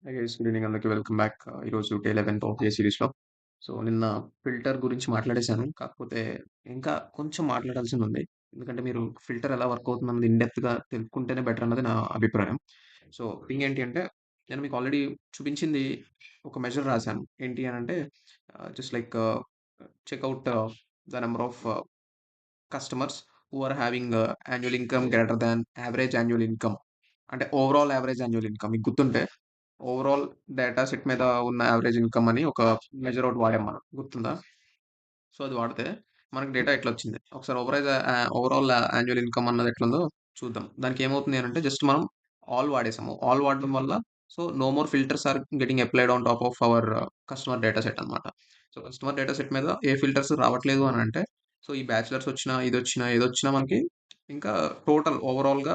Hi guys good evening అందరికి welcome back. ఈరోజు day 11 of day సిరీస్‌లో. సో, నిన్న ఫిల్టర్ గురించి మాట్లాడేశాను. కాకపోతే ఇంకా కొంచెం మాట్లాడాల్సింది ఉంది. ఎందుకంటే మీరు ఫిల్టర్ ఎలా వర్క్ అవుతుందన్నది ఇన్ డెప్త్‌గా తెలుసుకుంటేనే బెటర్ అన్నది నా అభిప్రాయం. సో, థింగ్ ఏంటి అంటే నేను మీకు ఆల్రెడీ చూపించింది ఒక మెజర్ రాశాను. ఏంటి అనంటే just like check out the number of customers who are having annual income greater than average annual income. అంటే ఓవరాల్ యావరేజ్ యాన్యువల్ ఇన్‌కమ్ మీకు గుర్తుంటే ఓవరాల్ డేటా సెట్ మీద ఉన్న యావరేజ్ ఇన్‌కమ్ అని ఒక మెజర్ ఒకటి వాడాం మనం. గుర్తుందా? సో, అది వాడితే మనకు డేటా ఇట్లొచ్చింది. ఒకసారి ఓవరాల్ యాన్యువల్ ఇన్‌కమ్ అన్నది ఎట్లుందో చూద్దాం. దానికి ఏమవుతుంది అనంటే జస్ట్ మనం ఆల్ వాడేసాము. ఆల్ వాడడం వల్ల so, no more filters are getting applied on top of our customer data set అన్నమాట. సో, కస్టమర్ డేటా సెట్ మీద ఏ ఫిల్టర్స్ రావట్లేదు అనంటే సో, ఈ బ్యాచిలర్స్ వచ్చినా, ఇదొచ్చినా, ఏదొచ్చినా మనకి ఇంకా టోటల్ ఓవరాల్‌గా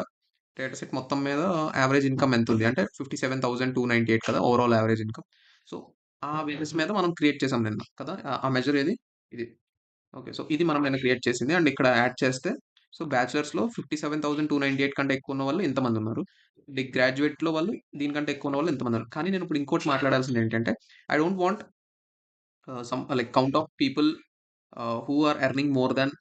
డేటా సెట్ మొత్తం మీద యావరేజ్ ఇన్‌కమ్ ఎంతుంది? అంటే 57,298 కదా! Overall average income. సో, ఆ బేసిస్ మీద మనం క్రియేట్ చేసాం నిన్న కదా! ఆ మెజర్ ఏది? ఇది. ఓకే. సో, ఇది మనం నిన్న క్రియేట్ చేసింది. అండ్ ఇక్కడ యాడ్ చేస్తే సో, బ్యాచిలర్స్‌లో 57,298 కంటే ఎక్కువ ఉన్నవాళ్ళు ఇంతమందున్నారు. గ్రాడ్యుయేట్‌లో వాళ్ళు దీనికంటే ఎక్కువ ఉన్నవాళ్ళు ఇంతమందున్నారు. కానీ నేను ఇప్పుడు ఇంకోటి మాట్లాడాల్సింది ఏంటంటే, I don't want some like count of people who are earning more than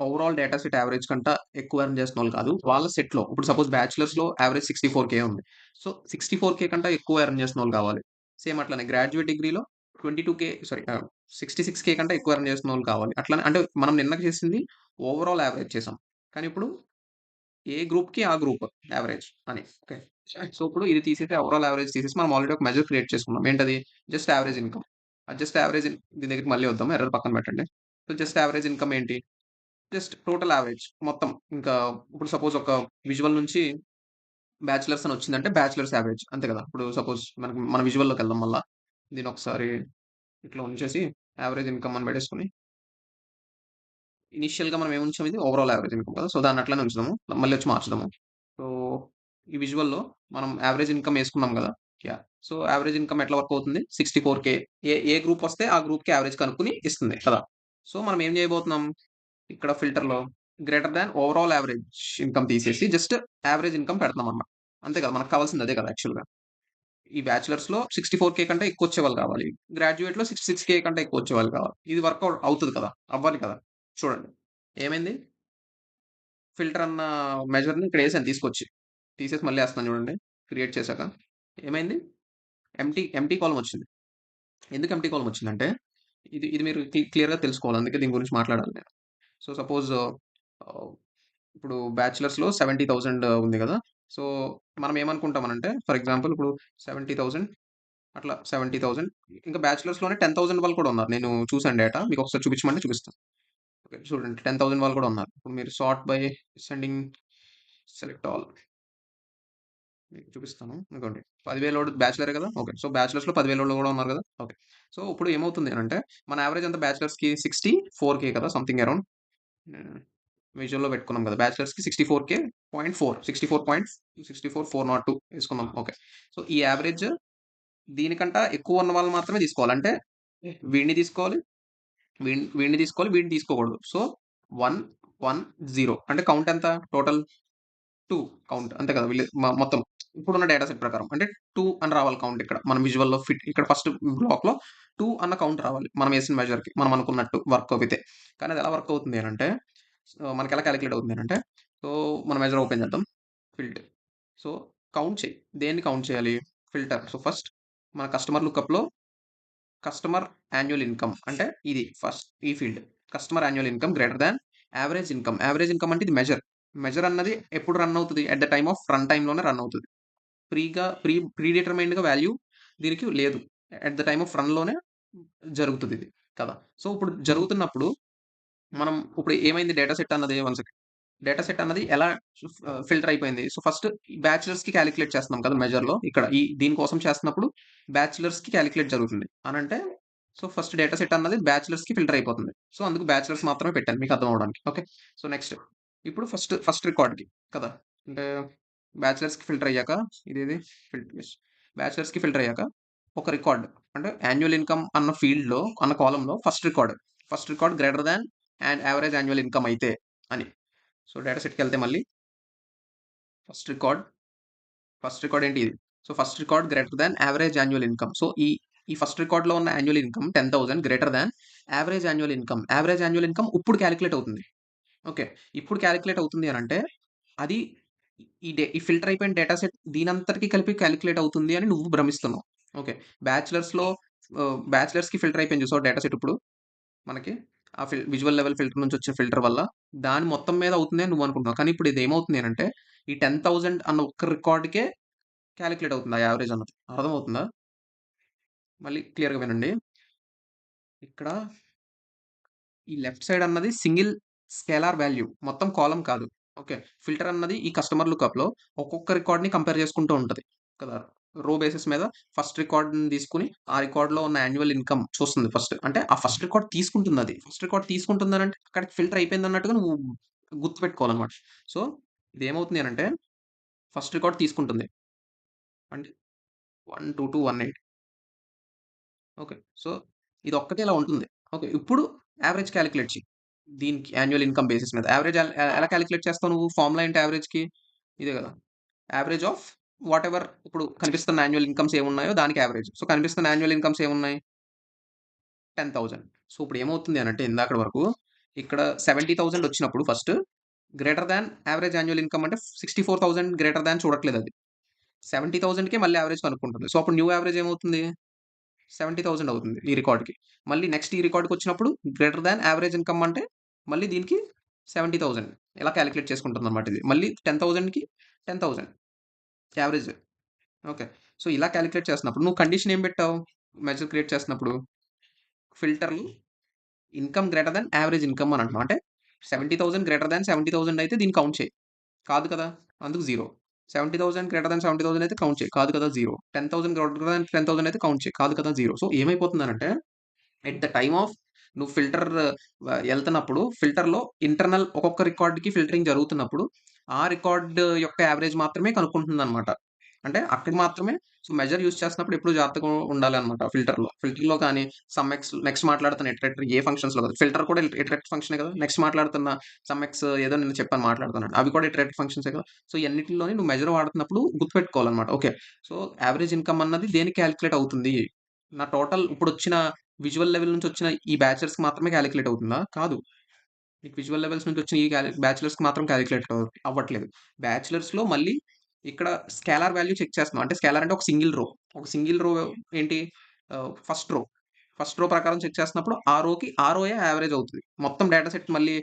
overall data set average కంట ఎక్కువ ఎర్న్ చేస్తున్నోళ్ళు కాదు. వాళ్ళ సెట్‌లో ఇప్పుడు సపోజ్ బ్యాచిలర్స్‌లో యావరేజ్ 64,000 ఉంది. సో, 64,000 కంటే ఎక్కువ ఎర్న్ చేసినోళ్ళు కావాలి. సేమ్ అట్లనే గ్రాడ్యుయేట్ డిగ్రీలో 22,000 సారీ 66,000 కంటే ఎక్కువ ఎర్న్ చేసినోళ్ళు కావాలి. అట్లనే అంటే మనం నిన్న చేసింది ఓవరాల్ యావరేజ్ చేసాం. కానీ ఇప్పుడు ఏ గ్రూప్‌కి ఆ గ్రూప్ యావరేజ్ అని. ఓకే. సో, ఇప్పుడు ఇది తీసేసి ఓవరాల్ యావరేజ్ తీసేసి మనం ఆల్రెడీ ఒక మెజర్ క్రియేట్ చేసుకున్నాం. ఏంటది? Just average income. ఆ జస్ట్ యావరేజ్ దీని దగ్గరికి మళ్ళీ వద్దాం. ఎర్రర్ పక్కన పెట్టండి. సో, జస్ట్ యావరేజ్ ఇన్‌కమ్ ఏంటి? జస్ట్ టోటల్ యావరేజ్ మొత్తం. ఇంకా ఇప్పుడు సపోజ్ ఒక విజువల్ నుంచి బ్యాచిలర్స్ అని వచ్చిందంటే బ్యాచిలర్స్ యావరేజ్ అంతే కదా! ఇప్పుడు సపోజ్ మన విజువల్‌లోకెళ్దాం మళ్ళా. దీన్నొకసారి ఇట్లా ఉంచేసి యావరేజ్ ఇన్‌కమ్ అని పెట్టేసుకొని ఇనీషియల్‌గా మనం ఏముంచాం ఇది ఓవరాల్ యావరేజ్ ఇన్‌కమ్ కదా! సో, దాన్ని అట్లనే ఉంచుదాము. మళ్ళీ వచ్చి మార్చుదాము. సో, ఈ విజువల్‌లో మనం యావరేజ్ ఇన్‌కమ్ యేసుకున్నాం గదా! యాహ్! సో, యావరేజ్ ఇన్‌కమ్ ఎట్లా వర్క్ అవుతుంది? 64,000 ఏ గ్రూప్ వస్తే ఆ గ్రూప్‌కి యావరేజ్ కనుక్కొని ఇస్తుంది కదా! సో, మనం ఏం చేయబోతున్నాం? ఇక్కడ ఫిల్టర్‌లో greater than overall average income తీసేసి జస్ట్ యావరేజ్ ఇన్‌కమ్ పెడుతున్నామన్నమాట. అంతే కదా! మనకు కావాల్సింది అదే కదా! యాక్చువల్‌గా. ఈ బ్యాచిలర్స్‌లో 64,000 కంటే ఎక్కువొచ్చేవాళ్ళు కావాలి. గ్రాడ్యుయేట్‌లో 66,000 కంటే ఎక్కువొచ్చేవాళ్ళు కావాలి. ఇది వర్కౌట్ అవుతది కదా! అవ్వాలి కదా! చూడండి. ఏమైంది? ఫిల్టర్ అన్న మెజర్‌ని ఇక్కడేసాను తీసుకొచ్చి. తీసేసి మళ్ళీ ఏస్తున్నాను చూడండి. క్రియేట్ చేశాక. ఏమైంది? ఎంప్టీ కాలమ్ వచ్చింది. ఎందుకు ఎంప్టీ కాలమ్ వచ్చిందంటే, ఇది మీరు క్లియర్‌గా తెలుసుకోవాలి. అందుకే దీని గురించి మాట్లాడాలి నేను. సో, సపోజ్ ఆహ్, ఇప్పుడు బ్యాచిలర్స్‌లో 70,000 ఉంది గదా! సో, మనం ఏమనుకుంటామనంటే ఫర్ ఎగ్జాంపుల్ ఇప్పుడు 70,000 అట్లా 70,000 ఇంకా బ్యాచిలర్స్‌లోనే 10,000 వాళ్ళు కూడా ఉన్నారు. నేను చూసాను డేటా. మీకొకసారి చూపించమంటే చూపిస్తాను. ఓకే. చూడండి 10,000 వాళ్ళు కూడా ఉన్నారు. ఇప్పుడు మీరు sort by sending select all మీకు చూపిస్తాను. ఇదిగోండి 10,000 బ్యాచిలరే కదా! ఓకే. సో, బ్యాచిలర్స్‌లో 10,000 కూడా ఉన్నారు కదా! ఓకే. సో, ఇప్పుడు ఏమవుతుంది అనంటే మన యావరేజ్ ఎంత బ్యాచిలర్స్‌కి 64,000 కదా! సంథింగ్ అరౌండ్ హ్మ్. విజువల్‌లో పెట్టుకున్నాం కదా! బ్యాచిలర్స్‌కి 64,000.4 తీసుకున్నాం. ఓకే. సో, ఈ యావరేజ్ దీనికంట ఎక్కువ ఉన్న వాళ్ళు మాత్రమే తీసుకోవాలి. అంటే వీడిని తీసుకోవాలి, వీడిని తీసుకోవాలి, వీడిని తీసుకోకూడదు. సో, 1, 1, 0 అంటే కౌంట్ ఎంత టోటల్? 2 కౌంట్ అంతే కదా! మొత్తం ఇప్పుడున్న డేటా సెట్ ప్రకారం. అంటే 2 అని రావాలి కౌంట్ ఇక్కడ. మనం విజువల్‌లో ఇక్కడ ఫస్ట్ బ్లాక్‌లో 2 అన్న కౌంట్ రావాలి. మనం ఏసిన మెజర్‌కి. మనం అనుకున్నట్టు వర్క్ అవుతే. కానీ అది ఎలా వర్క్ అవుతుంది అనంటే మనకెలా కాలిక్యులేట్ అవుతుంది అనంటే సో, మన మెజర్ ఓపెన్ చేద్దాం. ఫిల్ట్. సో, కౌంట్ చెయి. దేన్ని కౌంట్ చేయాలి? ఫిల్టర్. సో, ఫస్ట్ మన కస్టమర్ లుకప్‌లో కస్టమర్ యాన్యువల్ ఇన్‌కమ్ అంటే ఇది ఫస్ట్ ఈ field. Customer annual income greater than average income. Average income అంటే ఇది మెజర్. మెజర్ అన్నది ఎప్పుడు రన్ అవుతది? At the time of run టైమ్‌లోనే రన్ అవుతది. ప్రీ డిటర్మైన్డ్‌గా వాల్యూ దీనికి లేదు. అట్ ద టైమ్ ఆఫ్ రన్‌లోనే జరుగుతదిది కదా! సో, ఇప్పుడు జరుగుతున్నప్పుడు మనం ఇప్పుడు ఏమైంది డేటా సెట్ అన్నది వన్ సెకండ్. డేటా సెట్ అన్నది ఎలా ఫిల్టర్ అయిపోయింది. సో, ఫస్ట్ బ్యాచిలర్స్‌కి కాలిక్యులేట్ చేస్తున్నాం కదా! మెజర్‌లో ఇక్కడ దీని కోసం చేస్తున్నప్పుడు బ్యాచిలర్స్‌కి కాలిక్యులేట్ జరుగుతుంది. అనంటే సో, ఫస్ట్ డేటా సెట్ అన్నది బ్యాచిలర్స్‌కి ఫిల్టర్ అయిపోతుంది. సో, అందుకు బ్యాచిలర్స్ మాత్రమే పెట్టాను మీకు అర్థం అవ్వడానికి. ఓకే. సో, నెక్స్ట్ ఇప్పుడు ఫస్ట్ రికార్డ్‌కి కదా! అంటే బ్యాచిలర్స్‌కి ఫిల్టర్ అయ్యాక ఇదేది ఫిల్టర్స్ బ్యాచిలర్స్‌కి ఫిల్టర్ అయ్యాక ఒక రికార్డ్ అంటే యాన్యువల్ ఇన్‌కమ్ అన్న ఫీల్డ్‌లో అన్న కాలమ్‌లో first record greater than and average annual income అయితే అని. సో, డేటా సెట్‌కెళ్తే మళ్ళీ ఫస్ట్ రికార్డ్ ఫస్ట్ రికార్డ్ ఏంటి ఇది. So, first record greater than average annual income. So, ఈ ఫస్ట్ రికార్డ్‌లో ఉన్న annual income 10,000 greater than average annual income. Average annual income ఇప్పుడు calculate అవుతుంది. Okay. ఇప్పుడు కాలిక్యులేట్ అవుతుంది అనంటే, అది ఈ ఫిల్టర్ అయిపోయిన డేటా సెట్ దీనంతటికి కలిపి కాలిక్యులేట్ అవుతుంది అని నువ్వు భ్రమిస్తున్నావు. ఓకే. బ్యాచిలర్స్‌లో బ్యాచిలర్స్‌కి ఫిల్టర్ అయిపోయింది చూసావా డేటా సెట్ ఇప్పుడు మనకి. ఆ విజువల్ లెవెల్ ఫిల్టర్ నుంచి వచ్చిన ఫిల్టర్ వల్ల దాని మొత్తం మీద అవుతుంది అని నువ్వు అనుకుంటున్నావు. కానీ ఇప్పుడు ఇది ఏమవుతుంది అనంటే, ఈ 10,000 అన్న ఒక్క రికార్డ్‌కే కాలిక్యులేట్ అవుతుంది ఆ యావరేజ్ అన్నది. అర్థమవుతుందా? మళ్ళీ క్లియర్‌గా వినండి. ఇక్కడ ఈ లెఫ్ట్ సైడ్ అన్నది సింగిల్ స్కేలార్ వాల్యూ. మొత్తం కాలమ్ కాదు. ఓకే. ఫిల్టర్ అన్నది ఈ కస్టమర్ లుకప్‌లో ఒక్కొక్క రికార్డ్‌ని కంపేర్ చేసుకుంటూ ఉంటది. కదా! రో బేసిస్ మీద ఫస్ట్ రికార్డ్‌ని తీసుకొని, ఆ రికార్డ్‌లో ఉన్న యాన్యువల్ ఇన్‌కమ్ చూస్తుంది ఫస్ట్. అంటే ఆ ఫస్ట్ రికార్డ్ తీసుకుంటుందది. ఫస్ట్ రికార్డ్ తీసుకుంటుందనంటే అక్కడికి ఫిల్టర్ అయిపోయిందన్నట్టుగా నువ్వు గుర్తుపెట్టుకోవాలన్నమాట. సో, ఇదేమవుతుంది అనంటే ఫస్ట్ రికార్డ్ తీసుకుంటుంది. అంటే 12218 ఓకే. సో, ఇదొక్కటే ఇలా ఉంటుంది. ఓకే. ఇప్పుడు యావరేజ్ కాలిక్యులేట్ చెయి. దీనికి యాన్యువల్ ఇన్‌కమ్ బేసిస్ మీద. యావరేజ్ ఎలా కాలిక్యులేట్ చేస్తావు నువ్వు? ఫార్ములా ఏంటి యావరేజ్‌కి? ఇదే గదా! యావరేజ్ ఆఫ్ వాటెవర్ ఇప్పుడు కనిపిస్తున్న యాన్యువల్ ఇన్‌కమ్స్ ఏమున్నాయో దానికి యావరేజ్. సో, కనిపిస్తున్న యాన్యువల్ ఇన్‌కమ్స్ ఏమున్నాయి? 10,000. సో, ఇప్పుడు ఏమవుతుంది అనంటే ఇందాకడ వరకు ఇక్కడ 70,000 వచ్చినప్పుడు first greater than average annual income అంటే 64,000 గ్రేటర్ థాన్ చూడట్లేదది. 70,000కే మళ్ళీ యావరేజ్ కనుక్కుంటుంది. సో, అప్పుడు న్యూ యావరేజ్ ఏమవుతుంది? 70,000 అవుతుంది ఈ రికార్డ్‌కి. మళ్ళీ నెక్స్ట్ ఈ రికార్డ్‌కొచ్చినప్పుడు గ్రేటర్ థాన్ యావరేజ్ ఇన్‌కమ్ అంటే మళ్ళీ దీనికి 70,000 ఇలా కాలిక్యులేట్ చేసుకుంటుందన్నమాట ఇది. మళ్ళీ 10,000కి 10,000 యావరేజ్. ఓకే. సో, ఇలా కాలిక్యులేట్ చేస్తున్నప్పుడు నువ్వు కండిషన్ ఏం పెట్టావు? మెజర్ క్రియేట్ చేస్తున్నప్పుడు ఫిల్టర్‌లో income greater than average income అని అంటున్నాం. అంటే 70,000 గ్రేటర్ థాన్ 70,000 అయితే దీన్ని కౌంట్ చెయి. కాదు కదా! అందుకు 0. 70,000 గ్రేటర్ థాన్ 70,000 అయితే కౌంట్ చెయి. కాదు కదా! 0. 10,000 గ్రేటర్ థాన్ 10,000 అయితే కౌంట్ చెయి. కాదు కదా! 0. సో, ఏమైపోతుందనంటే ఎట్ ద టైమ్ ఆఫ్ నువ్వు ఫిల్టర్ ఎళ్తున్నప్పుడు ఫిల్టర్‌లో ఇంటర్నల్ ఒక్కొక్క రికార్డ్‌కి ఫిల్టరింగ్ జరుగుతున్నప్పుడు, ఆ రికార్డ్ యొక్క యావరేజ్ మాత్రమే కనుక్కుంటుందనమాట. అంటే అక్కడ మాత్రమే సో, మెజర్ యూజ్ చేస్తున్నప్పుడు ఎప్పుడు జాగ్రత్తగా ఉండాలనమాట ఫిల్టర్‌లో. ఫిల్టర్‌లో కానీ నెక్స్ట్ మాట్లాడుతున్న ఇటరేటర్ ఏ ఫంక్షన్స్‌లో కాదు. ఫిల్టర్ కూడా ఇటరేటర్ ఫంక్షనే కదా! నెక్స్ట్ మాట్లాడుతున్న ఏదో నేను చెప్పాను మాట్లాడుతున్నాను. అవి కూడా ఇటరేటర్ ఫంక్షన్సే కదా! సో, ఇయన్నిటిలోని నువ్వు మెజర్ వాడుతున్నప్పుడు గుర్తుపెట్టుకోవాలనమాట. ఓకే. సో, యావరేజ్ ఇన్‌కమ్ అన్నది దేనికి కాలిక్యులేట్ అవుతుంది? నా టోటల్ ఇప్పుడొచ్చిన విజువల్ లెవెల్ నుంచొచ్చిన ఈ బ్యాచిలర్స్‌కి మాత్రమే కాలిక్యులేట్ అవుతుందా? కాదు. నీకు విజువల్ లెవెల్స్ నుంచొచ్చిన ఈ బ్యాచిలర్స్‌కి మాత్రం కాలిక్యులేట్ అవ్వట్లేదు. బ్యాచిలర్స్‌లో మళ్ళీ ఇక్కడ స్కేలార్ వాల్యూ చెక్ చేస్తున్నాం. అంటే స్కేలార్ అంటే ఒక సింగిల్ రో. ఒక సింగిల్ రో ఏంటి ఫస్ట్ రో. ఫస్ట్ రో ప్రకారం చెక్ చేస్తున్నప్పుడు ఆ రోకి ఆ రోయే యావరేజ్ అవుతది. మొత్తం డేటా సెట్ మళ్ళీ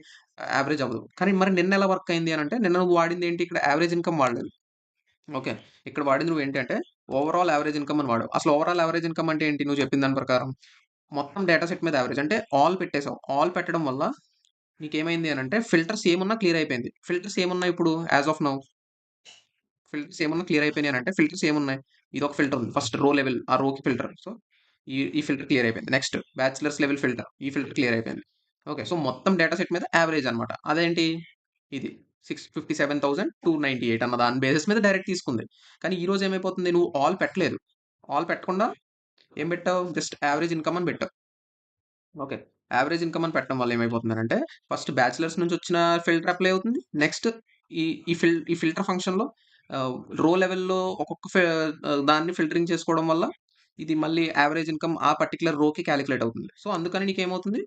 యావరేజ్ అవ్వదు. కానీ మరి నిన్నెలా వర్క్ అయింది అనంటే నిన్న నువ్వు వాడిందేంటి ఇక్కడ యావరేజ్ ఇన్‌కమ్ వాడలేదు. ఓకే. ఇక్కడ వాడింది నువ్వేంటంటే ఓవరాల్ యావరేజ్ ఇన్‌కమ్ అని వాడావు. అసలు ఓవరాల్ యావరేజ్ ఇన్‌కమ్ అంటే ఏంటి నువ్వు చెప్పిన దాని ప్రకారం? మొత్తం డేటా సెట్ మీద యావరేజ్. అంటే ఆల్ పెట్టేసావు. ఆల్ పెట్టడం వల్ల నీకేమైంది అనంటే ఫిల్టర్స్ ఏమున్నా క్లియర్ అయిపోయింది. ఫిల్టర్స్ ఏమున్నాయి ఇప్పుడు యాస్ ఆఫ్ నౌ? ఫిల్టర్స్ ఏమన్నా క్లియర్ అయిపోయినాయనంటే ఫిల్టర్స్ ఏమున్నాయి? ఇదొక ఫిల్టర్ ఉంది. ఫస్ట్ రో లెవెల్ ఆ రోకి ఫిల్టర్. సో, ఈ ఫిల్టర్ క్లియర్ అయిపోయింది. Next bachelors level filter. ఈ ఫిల్టర్ క్లియర్ అయిపోయింది. ఓకే. సో, మొత్తం డేటా సెట్ మీద యావరేజ్ అన్నమాట. అదేంటి? ఇది 657,298 అన్న దాని బేసిస్ మీద డైరెక్ట్ తీసుకుంది. కానీ ఈ రోజు ఏమైపోతుంది? నువ్వు ఆల్ పెట్టలేదు. ఆల్ పెట్టకుండా ఏం పెట్టావు? జస్ట్ యావరేజ్ ఇన్‌కమ్ అని పెట్టావు. ఓకే. యావరేజ్ ఇన్‌కమ్ అని పెట్టడం వల్ల ఏమైపోతుందనంటే, ఫస్ట్ బ్యాచిలర్స్ నుంచొచ్చిన ఫిల్టర్ అప్లై అవుతుంది. నెక్స్ట్ ఈ ఈ ఫిల్టర్ ఫంక్షన్‌లో ఆహ్, రో లెవెల్‌లో ఒక్కొక్క దాన్ని ఫిల్టరింగ్ చేసుకోవడం వల్ల, ఇది మళ్ళీ యావరేజ్ ఇన్‌కమ్ ఆ పర్టిక్యులర్ రోకి కాలిక్యులేట్ అవుతుంది. సో, అందుకని నీకేమవుతుంది?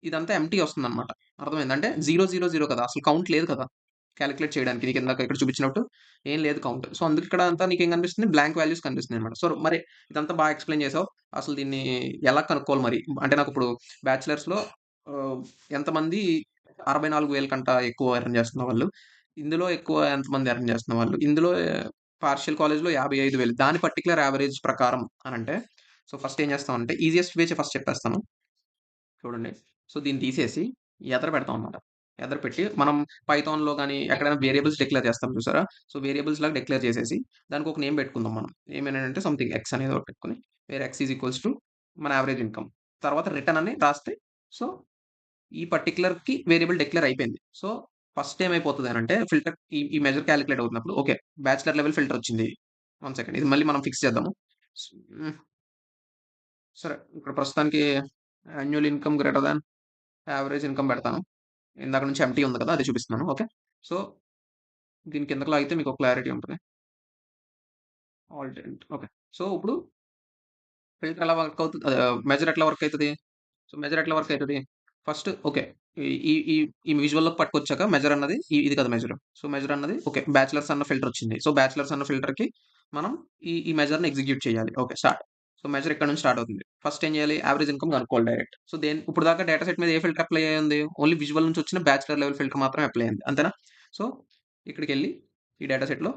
ఇదంతా ఎంప్టీ వస్తుందనమాట. అర్థమైందా? అంటే 0, 0, 0 కదా! అసలు కౌంట్ లేదు కదా! కాలిక్యులేట్ చేయడానికి. నీకిందాక ఇక్కడ చూపించినట్టు ఏం లేదు కౌంట్. సో, అందుకు ఇక్కడ అంతా నీకేం కనిపిస్తుంది? Blank values కనిపిస్తున్నాయన్నమాట. సో, మరి ఇదంతా ఎక్స్‌ప్లెయిన్ చేసావు. అసలు దీన్ని ఎలా కనుక్కోవాలి మరి? అంటే నాకిప్పుడు బ్యాచిలర్స్‌లో ఆహ్, ఎంతమంది 64,000 కంట ఎక్కువ ఎర్న్ చేస్తున్న వాళ్ళు, ఇందులో ఎక్కువ ఎంతమంది ఎర్న్ చేస్తున్న వాళ్ళు, ఇందులో పార్షియల్ కాలేజ్‌లో 55,000 దాని పర్టిక్యులర్ యావరేజ్ ప్రకారం అనంటే, సో, ఫస్ట్ ఏం చేస్తామంటే ఈజియెస్ట్ వే ఫస్ట్ చెప్పేస్తాను. చూడండి. సో, దీన్ని తీసేసి ఎదర పెడతామనమాట. ఎదర పెట్టి మనం పైథాన్‌లో గాని, ఎక్కడైనా వేరియబుల్స్ డిక్లేర్ చేస్తాం చూసారా? సో, వేరియబుల్స్‌లాగా డిక్లేర్ చేసేసి, దానికొక నేమ్ పెట్టుకుందాం మనం. ఏమనంటే సంథింగ్ ఎక్స్ అనేది ఒకటి పెట్టుకొని, where X is equals to మన యావరేజ్ ఇన్‌కమ్. తర్వాత రిటర్న్ అని రాస్తే, సో, ఈ పర్టిక్యులర్‌కి వేరియబుల్ డిక్లేర్ అయిపోయింది. సో, ఫస్ట్ ఏమైపోతది అనంటే ఫిల్టర్ ఈ మెజర్ కాలిక్యులేట్ అవుతున్నప్పుడు ఓకే. బ్యాచిలర్ లెవెల్ ఫిల్టర్ వచ్చింది. వన్ సెకండ్ ఇది మళ్ళీ మనం ఫిక్స్ చేద్దాము. హ్మ్. సరే. ఇక్కడ ప్రస్తుతానికి annual income greater than average income పెడతాను. ఇందాక నుంచి ఎంప్టీ ఉంది కదా! అది చూపిస్తున్నాను. ఓకే. సో, దీని కిందకి లాగితే మీకు క్లారిటీ ఉంటది. Alternate okay. సో, ఇప్పుడు ఫిల్టర్ ఎలా వర్క్ అవుతది మెజర్ ఎట్లా వర్క్ అయితది? సో, మెజర్ ఎట్లా వర్క్ అయితది? First okay. ఈ ఈ ఈ ఈ విజువల్‌లోకి పట్టుకొచ్చాక మెజర్ అన్నది ఇది కదా మెజర్. సో, మెజర్ అన్నది ఓకే. బ్యాచిలర్స్ అన్న ఫిల్టర్ వచ్చింది. సో, బ్యాచిలర్స్ అన్న ఫిల్టర్‌కి మనం ఈ మెజర్‌ని ఎగ్జిక్యూట్ చేయాలి. ఓకే. స్టార్ట్. సో, మెజర్ ఇక్కడ నుంచి స్టార్ట్ అవుతుంది. ఫస్ట్ ఏం చేయాలి? యావరేజ్ ఇన్‌కమ్ కనుక్కోవాలి డైరెక్ట్. సో, ఇప్పుడు దాకా డేటా సెట్ మీద ఏ ఫిల్టర్ అప్లై అయ్యింది? ఓన్లీ విజువల్ నుంచి వచ్చిన బ్యాచిలర్ లెవెల్ ఫిల్టర్ మాత్రమే అప్లై అయింది. అంతేనా? సో, ఇక్కడికెళ్ళి ఈ డేటా సెట్‌లో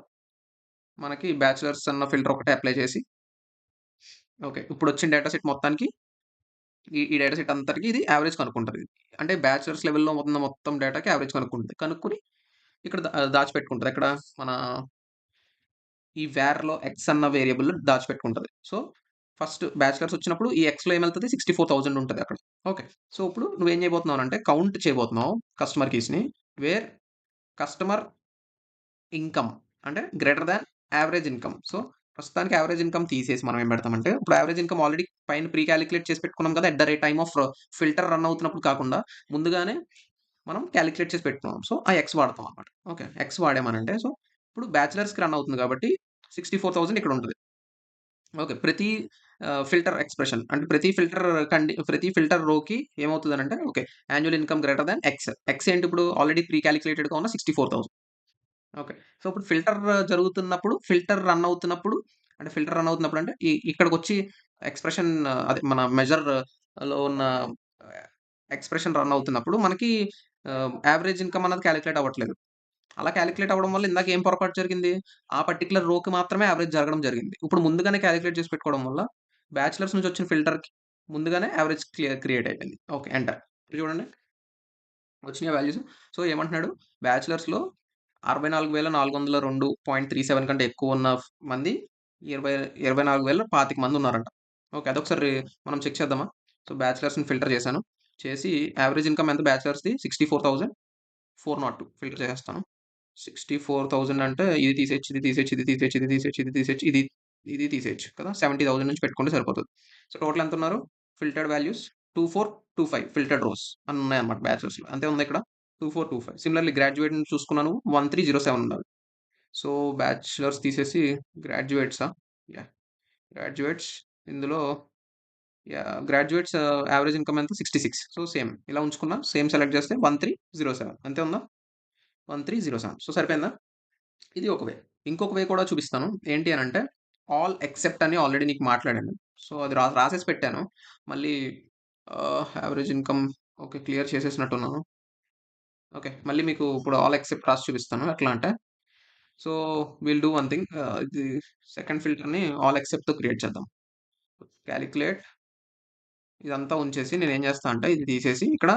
మనకి బ్యాచిలర్స్ అన్న ఫిల్టర్ ఒకటే అప్లై చేసి ఓకే. ఇప్పుడొచ్చిన డేటా సెట్ మొత్తానికి ఈ డేటా సెట్ అంతటికి ఇది యావరేజ్ కనుక్కుంటది. అంటే బ్యాచిలర్స్ లెవెల్‌లో ఉన్న మొత్తం డేటాకి యావరేజ్ కనుక్కుంటది. కనుక్కొని ఇక్కడ దాచిపెట్టుకుంటది. ఎక్కడ మన ఈ వేర్‌లో ఎక్స్ అన్న వేరియబుల్ దాచిపెట్టుకుంటది. సో, ఫస్ట్ బ్యాచిలర్స్ వచ్చినప్పుడు ఈ ఎక్స్‌లో ఏమెళ్తది 64,000 ఉంటది అక్కడ. ఓకే. సో, ఇప్పుడు నువ్వేం చేయబోతున్నావంటే కౌంట్ చేయబోతున్నావు కస్టమర్ కీస్‌ని. వేర్ కస్టమర్ ఇన్‌కమ్ అంటే greater than average income. So, ప్రస్తుతానికి యావరేజ్ ఇన్‌కమ్ తీసేసి మనం ఏం పెడతామంటే, ఇప్పుడు యావరేజ్ ఇన్‌కమ్ ఆల్రెడీ పైన ప్రీ కాలిక్యులేట్ చేసి పెట్టుకున్నాం కదా! At the rate time of filter run అవుతున్నప్పుడు కాకుండా ముందుగానే మనం కాలిక్యులేట్ చేసి పెట్టుకున్నాం. సో, ఆ ఎక్స్ వాడతాం అన్నమాట. ఓకే. ఎక్స్ వాడామనంటే సో, ఇప్పుడు బ్యాచిలర్స్‌కి రన్ అవుతుంది కాబట్టి 64,000 ఇక్కడ ఉంటది. ఓకే. ప్రతి ఫిల్టర్ ఎక్స్‌ప్రెషన్ అంటే ప్రతి ఫిల్టర్ రోకి ఏమవుతదనంటే okay. Annual income greater than X. X ఏంటి ఇప్పుడు ఆల్రెడీ ప్రీ కాలిక్యులేటెడ్‌గా ఉన్న 64,000. ఓకే. సో, ఇప్పుడు జరుగుతున్నప్పుడు, ఫిల్టర్ రన్ అవుతున్నప్పుడు అంటే ఫిల్టర్ రన్ అవుతున్నప్పుడు అంటే ఇక్కడికొచ్చి ఎక్స్‌ప్రెషన్ అదే మన మెజర్‌లో ఉన్న ఎక్స్‌ప్రెషన్ రన్ అవుతున్నప్పుడు మనకి యావరేజ్ ఇన్‌కమ్ అన్నది కాలిక్యులేట్ అవ్వట్లేదు. అలా కాలిక్యులేట్ అవ్వడం వల్ల ఇందాక ఏం పొరపాటు జరిగింది? ఆ పర్టిక్యులర్ రోకి మాత్రమే యావరేజ్ జరగడం జరిగింది. ఇప్పుడు ముందుగానే కాలిక్యులేట్ చేసి పెట్టుకోవడం వల్ల బ్యాచిలర్స్ నుంచి వచ్చిన ఫిల్టర్‌కి ముందుగానే యావరేజ్ క్రియేట్ అయిపోయింది. ఓకే. ఎంటర్. ఇది చూడండి. వచ్చినాయా వాల్యూస్? సో, ఏమంటున్నాడు బ్యాచిలర్స్‌లో 64,402.37 కంటే ఎక్కువున్న మంది 24,025 మందున్నారంట. ఓకే. అదొకసారి మనం చెక్ చేద్దామా? సో, బ్యాచిలర్స్‌ని ఫిల్టర్ చేశాను. చేసి యావరేజ్ ఇన్‌కమ్ ఎంత బ్యాచిలర్స్‌ది 64,402 ఫిల్టర్ చేసేస్తాను. 64,000 అంటే ఇది తీసేయొచ్చు, ఇది తీసేయొచ్చు, ఇది తీసేయొచ్చు, ఇది తీసేయొచ్చు, ఇది తీసేయొచ్చు, ఇది తీసేయొచ్చు కదా! 70,000 నుంచి పెట్టుకుంటే సరిపోతది. సో, టోటల్ ఎంతున్నారు? ఫిల్టర్డ్ వాల్యూస్ 2425 ఫిల్టర్డ్ రోస్ అని ఉన్నాయన్నమాట బ్యాచెస్‌లో. అంతే ఉందా ఇక్కడ? 2425 సిమిలర్‌లీ గ్రాడ్యుయేట్ నుంచి చూసుకున్నా నువ్వు 1307 ఉండాలి. సో, బ్యాచిలర్స్ తీసేసి గ్రాడ్యుయేట్సా? యాహ్! గ్రాడ్యుయేట్స్ ఇందులో గ్రాడ్యుయేట్స్ యావరేజ్ ఇన్‌కమ్ ఎంత? 66 సో, సేమ్ ఇలా ఉంచుకున్నా. సేమ్ సెలెక్ట్ చేస్తే 1307 అంతే ఉందా? 1307 సో, సరిపోయిందా? ఇది ఒక వే. ఇంకొక వే కూడా చూపిస్తాను. ఏంటి అనంటే, ఆల్ ఎక్సెప్ట్ అని ఆల్రెడీ నీకు మాట్లాడాను. సో, అది రాసేసి పెట్టాను. మళ్ళీ యావరేజ్ ఇన్‌కమ్ ఓకే. క్లియర్ చేసేసినట్టున్నాను. ఓకే. మళ్ళీ మీకు ఇప్పుడు ఆల్ ఎక్సెప్ట్ రాసి చూపిస్తాను. ఎట్లా అంటే, so, will do one thing ఇది సెకండ్ ఫిల్టర్‌ని ఆల్ ఎక్సెప్ట్‌తో క్రియేట్ చేద్దాం. కాలిక్యులేట్ ఇదంతా ఉంచేసి నేనేం చేస్తా అంటే, ఇది తీసేసి ఇక్కడ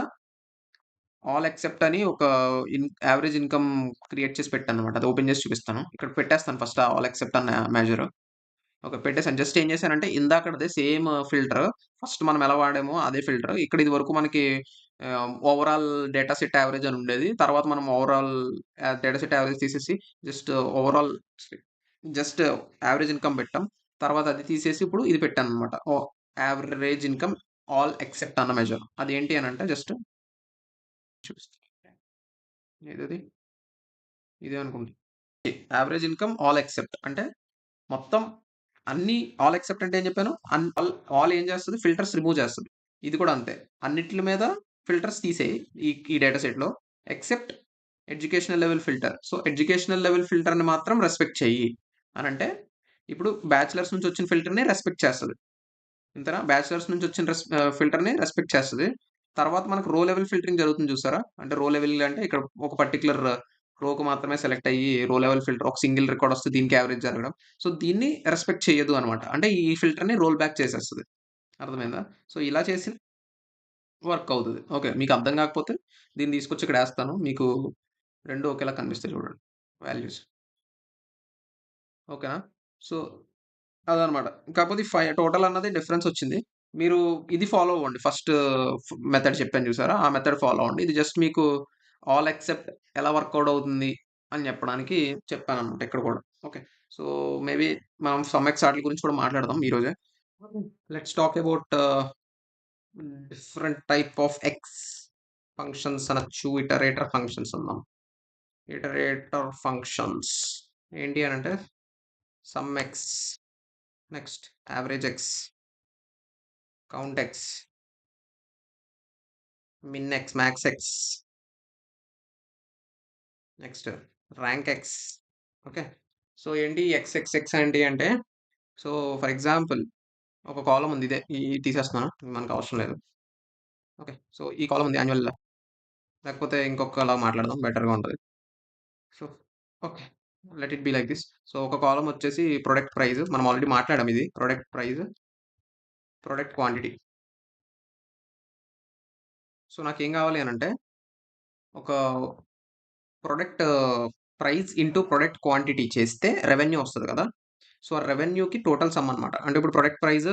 ఆల్ ఎక్సెప్ట్ అని ఒక యావరేజ్ ఇన్‌కమ్ క్రియేట్ చేసి పెట్టానన్నమాట. అది ఓపెన్ చేసి చూపిస్తాను. ఇక్కడ పెట్టేస్తాను ఫస్ట్ ఆల్ ఎక్సెప్ట్ అన్న మెజర్. ఓకే. పెట్టేసాను. జస్ట్ ఏం చేశానంటే ఇందాకటిదే సేమ్ ఫిల్టర్ ఫస్ట్ మనం ఎలా వాడామో అదే ఫిల్టర్. ఇక్కడ ఇదివరకు మనకి ఓవరాల్ డేటా సెట్ యావరేజ్ అని ఉండేది. తర్వాత మనం ఓవరాల్ డేటా సెట్ యావరేజ్ తీసేసి just overall just average income పెట్టాం. తర్వాత అది తీసేసి ఇప్పుడు ఇది పెట్టానన్నమాట. యావరేజ్ ఇన్‌కమ్ ఆల్ ఎక్సెప్ట్ అన్న మెజర్. అదేంటి అనంటే జస్ట్ చూపిస్తా. ఏదది? ఇదే అనుకుంటా. యావరేజ్ ఇన్‌కమ్ ఆల్ ఎక్సెప్ట్ అంటే మొత్తం అన్ని ఆల్ ఎక్సెప్ట్ అంటే ఏం చెప్పాను? ఆల్ ఏం చేస్తది? ఫిల్టర్స్ రిమూవ్ చేస్తది. ఇది కూడా అంతే. అన్నిట్లి మీద ఫిల్టర్స్ తీసేయి ఈ డేటా సెట్‌లో. Except educational level filter. So, educational level ఫిల్టర్‌ని మాత్రం రెస్పెక్ట్ చెయ్యి అనంటే, ఇప్పుడు బ్యాచిలర్స్ నుంచి వచ్చిన ఫిల్టర్‌ని రెస్పెక్ట్ చేస్తది. ఇంతేనా? బ్యాచిలర్స్ నుంచి వచ్చిన ఫిల్టర్‌ని రెస్పెక్ట్ చేస్తది. తర్వాత మనకు రో లెవెల్ ఫిల్టరింగ్ జరుగుతుంది చూసారా? అంటే రో లెవెల్ అంటే ఇక్కడ ఒక పర్టిక్యులర్ రోకి మాత్రమే సెలెక్ట్ అయ్యి రో లెవెల్ ఫిల్టర్ ఒక సింగిల్ రికార్డ్ వస్తే దీనికి యావరేజ్ జరగడం. సో, దీన్ని రెస్పెక్ట్ చేయదు అనమాట. అంటే ఈ ఫిల్టర్‌ని రోల్ బ్యాక్ చేసేస్తది. అర్థమైందా? సో, ఇలా చేసి వర్క్ అవుతది. ఓకే. మీకు అర్థం కాకపోతే దీన్ని తీసుకొచ్చి ఇక్కడ ఏస్తాను. మీకు 2 ఒకేలా కనిపిస్తాయి చూడండి వాల్యూస్. ఓకేనా? సో, అదనమాట. కాకపోతే టోటల్ అన్నది డిఫరెన్స్ వచ్చింది. మీరు ఇది ఫాలో అవ్వండి. ఫస్ట్ మెథడ్ చెప్పాను చూసారా? ఆ మెథడ్ ఫాలో అవ్వండి. ఇది జస్ట్ మీకు ఆల్ ఎక్సెప్ట్ ఎలా వర్కౌట్ అవుతుంది అని చెప్పడానికి చెప్పాననమాట ఇక్కడ కూడా. ఓకే. సో, మేబీ మనం సమ్ ఎక్స్ ఆటిల గురించి కూడా మాట్లాడదాం ఈరోజే. Let's talk about different type of X functions అనొచ్చు. ఇటరేటర్ ఫంక్షన్స్ అందాం. ఇటరేటర్ ఫంక్షన్స్ ఏంటి అనంటే sum X, next average X, count X, min X, max X, next rank X. Okay. So ఏంటి ఎక్స్ ఎక్స్ ఎక్స్ ఏంటి అంటే, so for example ఒక కాలం ఉంది, ఇదే తీసేస్తున్నాను, ఇది మనకు అవసరం లేదు. ఓకే. సో ఈ కాలం ఉంది యాన్యువల్, లేకపోతే ఇంకొకలా మాట్లాడదాం బెటర్గా ఉంటుంది. So okay, let it be like this. So ఒక కాలం వచ్చేసి ప్రొడక్ట్ ప్రైస్, మనం ఆల్రెడీ మాట్లాడాం, ఇది product price, product quantity. So నాకేం కావాలి అని అంటే, ఒక product price into product quantity చేస్తే రెవెన్యూ వస్తుంది కదా. సో ఆ రెవెన్యూకి టోటల్ సమ్ అనమాట. అంటే ఇప్పుడు product price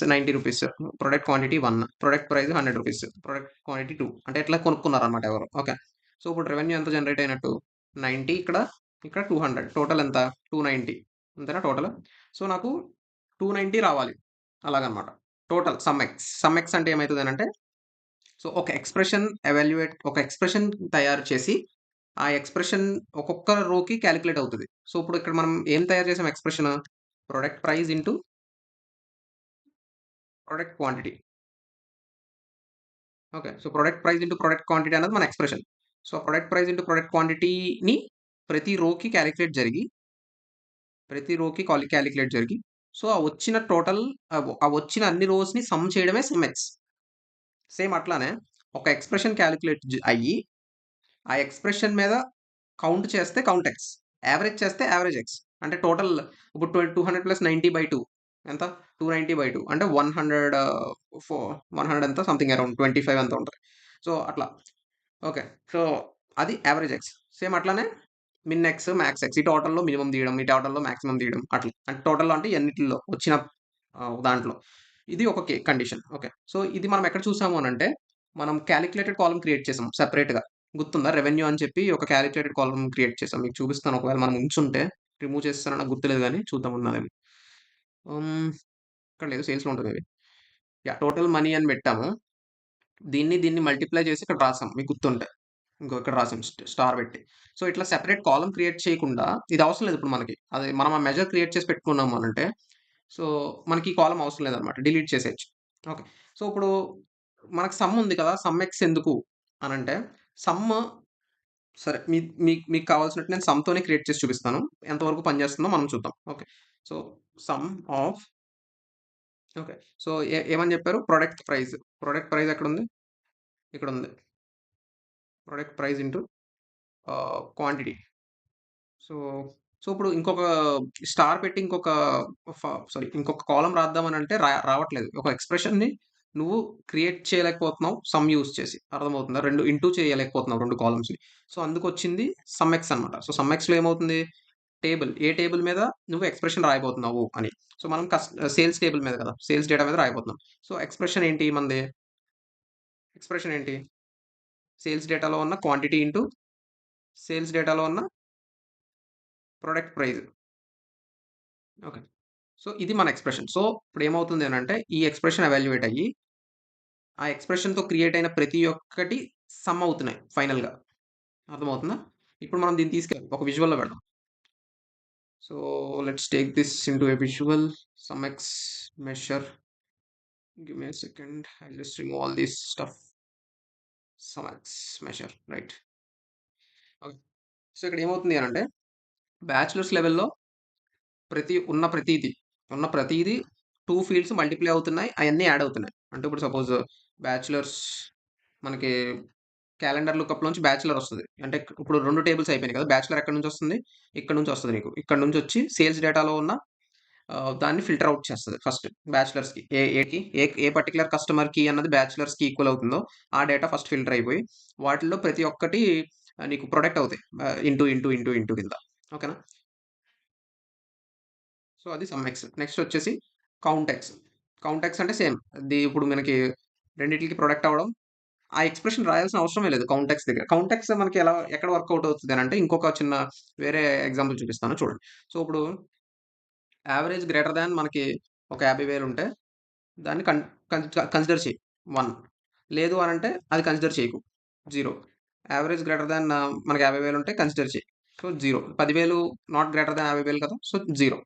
90 rupees, product quantity 1, product price 100 rupees, product quantity 2, అంటే ఎట్లా కొనుక్కున్నారనమాట ఎవరు. ఓకే. సో ఇప్పుడు రెవెన్యూ ఎంత జనరేట్ అయినట్టు, 90, ఇక్కడ ఇక్కడ 200, టోటల్ ఎంత, 290, అంతేనా టోటల్. సో నాకు 290 రావాలి, అలాగనమాట. టోటల్ సమ్ ఎక్స్ అంటే ఏమవుతుంది అంటే, సో ఒక ఎక్స్ప్రెషన్ తయారు చేసి ఆ ఎక్స్ప్రెషన్ ఒక్కొక్క రోకి క్యాలిక్యులేట్ అవుతుంది. సో ఇప్పుడు ఇక్కడ మనం ఏం తయారు చేసాం expression, product price into product quantity. Okay. So product price into product quantity అనేది మన expression. So product price into product క్వాంటిటీని ప్రతి రోకి క్యాలిక్యులేట్ జరిగి, ప్రతి రోకి క్యాలిక్యులేట్ జరిగి, సో ఆ వచ్చిన టోటల్, ఆ వచ్చిన అన్ని రోస్ని సమ్ చేయడమే సమ్ ఎక్స్. సేమ్ అట్లానే ఒక ఎక్స్ప్రెషన్ క్యాలిక్యులేట్ అయ్యి, ఆ ఎక్స్ప్రెషన్ మీద కౌంట్ చేస్తే కౌంట్ ఎక్స్, యావరేజ్ చేస్తే యావరేజ్ ఎక్స్. అంటే టోటల్ ఇప్పుడు 200 ప్లస్ 90/2 ఎంత, 290/2 అంటే 100, 100 ఎంత సంథింగ్ అరౌండ్ 25 ఎంత ఉంటుంది. సో అట్లా. ఓకే. సో అది యావరేజ్ ఎక్స్. సేమ్ అట్లానే మిన్ ఎక్స్, మ్యాక్స్ ఎక్స్, ఈ టోటల్లో మినిమం తీయడం, ఈ టోటల్లో మాక్సిమం తీయడం, అట్లా. అంటే టోటల్లో అంటే ఎన్నిటిలో వచ్చిన దాంట్లో. ఇది ఒక కండిషన్. ఓకే. సో ఇది మనం ఎక్కడ చూసాము అని అంటే, మనం క్యాలిక్యులేటెడ్ కాలమ్ క్రియేట్ చేసాం సెపరేట్గా. గుర్తుందా, రెవెన్యూ అని చెప్పి ఒక క్యాలిక్యులేటెడ్ కాలమ్ క్రియేట్ చేసాం. మీకు చూపిస్తాను, ఒకవేళ మనం ఉంచుంటే. రిమూవ్ చేస్తానో నాకు గుర్తులేదు కానీ చూద్దాం ఉన్నది. ఇక్కడ లేదు, సేల్స్లో ఉంటుంది ఇది. యా, టోటల్ మనీ అని పెట్టాము. దీన్ని మల్టిప్లై చేసి ఇక్కడ రాసాం, మీకు గుర్తుంటే. ఇంకో ఇక్కడ రాసాం స్టార్ పెట్టి. సో ఇట్లా సెపరేట్ కాలమ్ క్రియేట్ చేయకుండా, ఇది అవసరం లేదు ఇప్పుడు మనకి. అది మనం ఆ మెజర్ క్రియేట్ చేసి పెట్టుకున్నాము అని అంటే, సో మనకి ఈ కాలమ్ అవసరం లేదనమాట, డిలీట్ చేసేయచ్చు. ఓకే. సో ఇప్పుడు మనకు సమ్ ఉంది కదా, సమ్ ఎక్స్ ఎందుకు అని అంటే, సమ్, సరే మీకు కావాల్సినట్టు నేను సమ్‌తోనే క్రియేట్ చేసి చూపిస్తాను. ఎంతవరకు పనిచేస్తుందో మనం చూద్దాం. Okay. So sum of, okay. So ఏమని చెప్పారు, ప్రొడక్ట్ ప్రైస్ ఎక్కడుంది, ఇక్కడుంది. Product price into quantity. So, so ఇప్పుడు ఇంకొక స్టార్ పెట్టి ఇంకొక కాలమ్ రాద్దామనంటే రావట్లేదు. ఒక ఎక్స్‌ప్రెషన్‌ని నువ్వు క్రియేట్ చేయలేకపోతున్నావు సమ్ యూజ్ చేసి. అర్థమవుతుందా? 2 ఇంటూ చేయలేకపోతున్నావు 2 కాలమ్స్‌ని. సో అందుకొచ్చింది సమ్ ఎక్స్ అనమాట. సో సమ్ ఎక్స్‌లో ఏమవుతుంది, ఏ టేబుల్ మీద నువ్వు ఎక్స్‌ప్రెషన్ రాయబోతున్నావు అని. సో మనం సేల్స్ టేబుల్ మీద కదా, సేల్స్ డేటా మీద రాయబోతున్నాం. సో ఎక్స్‌ప్రెషన్ ఏంటి మనది? ఎక్స్‌ప్రెషన్ ఏంటి? సేల్స్ డేటాలో ఉన్న క్వాంటిటీ ఇంటూ సేల్స్ డేటాలో ఉన్న ప్రొడక్ట్ ప్రైస్. ఓకే. సో ఇది మన ఎక్స్‌ప్రెషన్. సో ఇప్పుడేమవుతుంది అనంటే, ఈ ఎక్స్‌ప్రెషన్ ఎవాల్యుయేట్ అయ్యి, ఆ ఎక్స్‌ప్రెషన్‌తో క్రియేట్ అయిన ప్రతి ఒక్కటి సమ్ అవుతున్నాయి ఫైనల్‌గా. అర్థమవుతుందా? ఇప్పుడు మనం దీన్ని తీసుకెళ్ళి ఒక విజువల్‌లో పెడదాం. So let's take this into a visual. Some X measure. Give me a second. I'll just remove all this stuff. Some X measure, right. Okay. So ఇక్కడ ఏమవుతుంది అనంటే, బ్యాచిలర్స్ లెవెల్‌లో ఉన్న ప్రతీది 2 ఫీల్డ్స్ మల్టిప్లై అవుతున్నాయి. అయన్నీ యాడ్ అవుతున్నాయి. అంటే ఇప్పుడు సపోజ్ బ్యాచిలర్స్, మనకి క్యాలెండర్ లుకప్‌లోంచి బ్యాచిలర్ వస్తది. అంటే ఇప్పుడు 2 టేబుల్స్ అయిపోయినాయి కదా. బ్యాచిలర్ ఎక్కడి నుంచి వస్తుంది? ఇక్కడ నుంచి వస్తది నీకు. ఇక్కడ నుంచి వచ్చి సేల్స్ డేటాలో ఉన్న దాన్ని ఫిల్టర్ ఔట్ చేస్తది ఫస్ట్ బ్యాచిలర్స్‌కి. ఏ పర్టిక్యులర్ కస్టమర్‌కి అన్నది బ్యాచిలర్స్‌కి ఈక్వల్ అవుతుందో, ఆ డేటా ఫస్ట్ ఫిల్టర్ అయిపోయి, వాటిల్లో ప్రతి ఒక్కటి నీకు ప్రొడక్ట్ అవుతాయి. ఇంటూ కింద. ఓకేనా? సో అది సమ్ ఎక్స్. నెక్స్ట్ వచ్చేసి కౌంట్ ఎక్స్. కౌంట్ ఎక్స్ అంటే సేమ్. ఇప్పుడు మనకి రెండిట్లకి ప్రొడక్ట్ అవ్వడం. ఆ ఎక్స్‌ప్రెషన్ రాయాల్సిన అవసరమే లేదు కౌంట్ ఎక్స్ దగ్గర. కౌంట్ ఎక్స్ మనకి ఎక్కడ వర్కౌట్ అవుతది అనంటే, ఇంకొక చిన్న వేరే ఎగ్జాంపుల్ చూపిస్తాను చూడండి. సో ఇప్పుడు యావరేజ్ గ్రేటర్ థాన్ మనకి ఒక 50,000 ఉంటే, దాన్ని కన్సిడర్ చెయి 1. లేదు అనంటే అది కన్సిడర్ చేయకు 0. యావరేజ్ గ్రేటర్ థాన్ మనకి 50,000 ఉంటే కన్సిడర్ చెయి. సో 0. 10,000 నాట్ గ్రేటర్ దాన్ 50,000 కదా! సో 0.